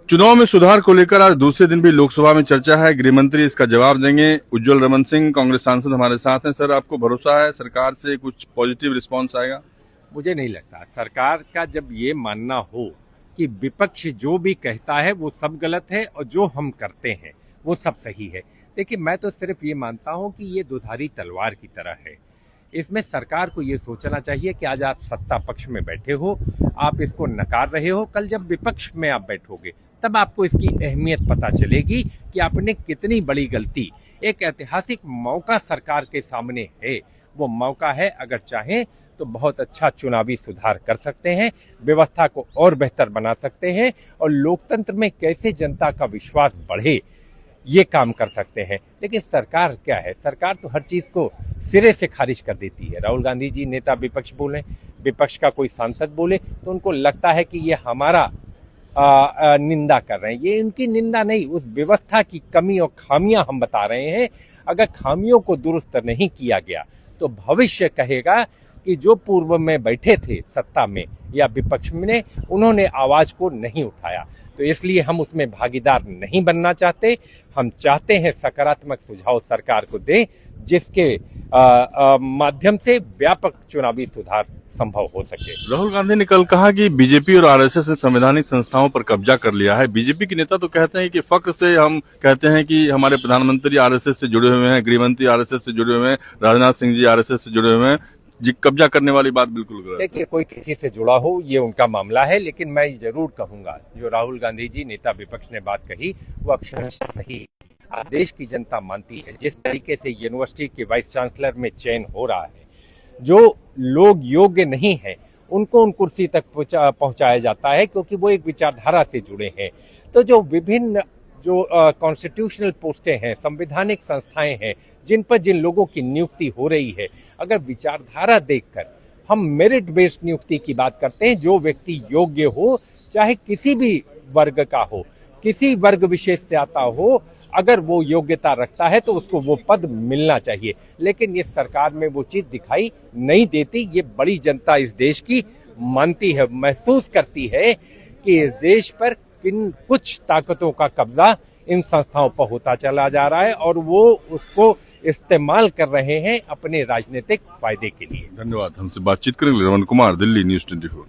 चुनाव में सुधार को लेकर आज दूसरे दिन भी लोकसभा में चर्चा है। गृह मंत्री इसका जवाब देंगे। उज्ज्वल रमन सिंह कांग्रेस सांसद हमारे साथ हैं। सर, आपको भरोसा है सरकार से कुछ पॉजिटिव रिस्पांस आएगा? मुझे नहीं लगता। सरकार का जब ये मानना हो कि विपक्ष जो भी कहता है वो सब गलत है और जो हम करते हैं वो सब सही है। देखिए, मैं तो सिर्फ ये मानता हूँ कि ये दुधारी तलवार की तरह है। इसमें सरकार को ये सोचना चाहिए कि आज आप सत्ता पक्ष में बैठे हो, आप इसको नकार रहे हो, कल जब विपक्ष में आप बैठोगे तब आपको इसकी अहमियत पता चलेगी कि आपने कितनी बड़ी गलती। एक ऐतिहासिक मौका सरकार के सामने है। वो मौका है, अगर चाहें तो बहुत अच्छा चुनावी सुधार कर सकते हैं, व्यवस्था को और बेहतर बना सकते हैं और लोकतंत्र में कैसे जनता का विश्वास बढ़े ये काम कर सकते हैं। लेकिन सरकार क्या है, सरकार तो हर चीज को सिरे से खारिज कर देती है। राहुल गांधी जी नेता विपक्ष बोले, विपक्ष का कोई सांसद बोले तो उनको लगता है कि ये हमारा निंदा कर रहे हैं। ये इनकी निंदा नहीं, उस व्यवस्था की कमी और खामियां हम बता रहे हैं। अगर खामियों को दुरुस्त नहीं किया गया तो भविष्य कहेगा कि जो पूर्व में बैठे थे सत्ता में या विपक्ष में, उन्होंने आवाज को नहीं उठाया। तो इसलिए हम उसमें भागीदार नहीं बनना चाहते। हम चाहते हैं सकारात्मक सुझाव सरकार को दें, जिसके माध्यम से व्यापक चुनावी सुधार संभव हो सके। राहुल गांधी ने कल कहा कि बीजेपी और आरएसएस ने संवैधानिक संस्थाओं पर कब्जा कर लिया है। बीजेपी के नेता तो कहते हैं कि फक्र से हम कहते हैं कि हमारे प्रधानमंत्री आरएसएस से जुड़े हुए हैं, गृहमंत्री आरएसएस से जुड़े हुए हैं, राजनाथ सिंह जी आरएसएस से जुड़े हुए हैं। जी, कब्जा करने वाली बात बिल्कुल गलत। देखिए, कोई किसी से जुड़ा हो ये उनका मामला है, लेकिन मैं जरूर कहूंगा जो राहुल गांधी जी नेता विपक्ष ने बात कही वो अक्षरशः सही। आज देश की जनता मानती है जिस तरीके से यूनिवर्सिटी के वाइस चांसलर में चयन हो रहा है, जो लोग योग्य नहीं है उनको उन कुर्सी तक पहुंचाया जाता है क्योंकि वो एक विचारधारा से जुड़े हैं। तो जो विभिन्न जो कॉन्स्टिट्यूशनल पोस्टें हैं, संवैधानिक संस्थाएं हैं, जिन पर जिन लोगों की नियुक्ति हो रही है, अगर विचारधारा देखकर हम मेरिट बेस्ड नियुक्ति की बात करते हैं, जो व्यक्ति योग्य हो, चाहे किसी भी वर्ग का हो, किसी वर्ग विशेष से आता हो, अगर वो योग्यता रखता है तो उसको वो पद मिलना चाहिए। लेकिन ये सरकार में वो चीज दिखाई नहीं देती। ये बड़ी जनता इस देश की मानती है, महसूस करती है कि इस देश पर किन कुछ ताकतों का कब्जा इन संस्थाओं पर होता चला जा रहा है और वो उसको इस्तेमाल कर रहे हैं अपने राजनीतिक फायदे के लिए। धन्यवाद। हमसे बातचीत करेंगे रमन कुमार, दिल्ली न्यूज़ 24।